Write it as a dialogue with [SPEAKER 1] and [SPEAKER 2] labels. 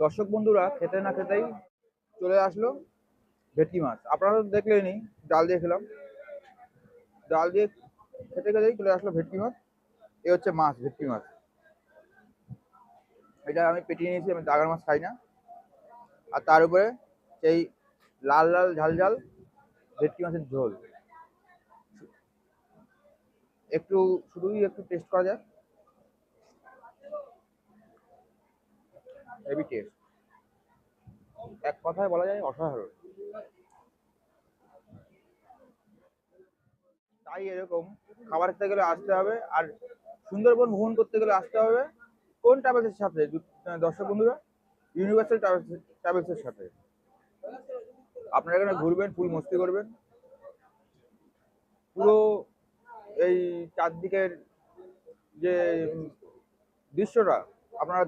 [SPEAKER 1] দর্শক বন্ধুরা খেতে না খেতেই চলে আসলো ভেটকি মাছ। আপনারা তো দেখলেনই, ডাল দিয়ে খেলাম। ডাল দিয়ে খেতে খেতেই চলে আসলো ভেটকি মাছ। এ হচ্ছে মাছ, ভেটকি মাছ। এটা আমি পেটিয়ে নিয়েছি, আমি দাগার মাছ খাই না। আর তার উপরে সেই লাল লাল ঝাল ঝাল ভেটকি মাছের ঝোল। একটু শুধুই একটু টেস্ট করা যায়, হেভি টেস্ট। এক কথায় বলা যায় অসাধারণ। তাই এরকম খাবার খেতে গেলে আসতে হবে। আর সুন্দরবন ভ্রমণ করতে গেলে আসতে হবে কোন ট্রাভেলসের সাথে? দর্শক বন্ধুরা, ইউনিভার্সাল ট্রাভেলসের সাথে। আপনারা এখানে ঘুরবেন, ফুল মস্তি করবেন। পুরো এই চারদিকের যে দৃশ্যটা আপনারা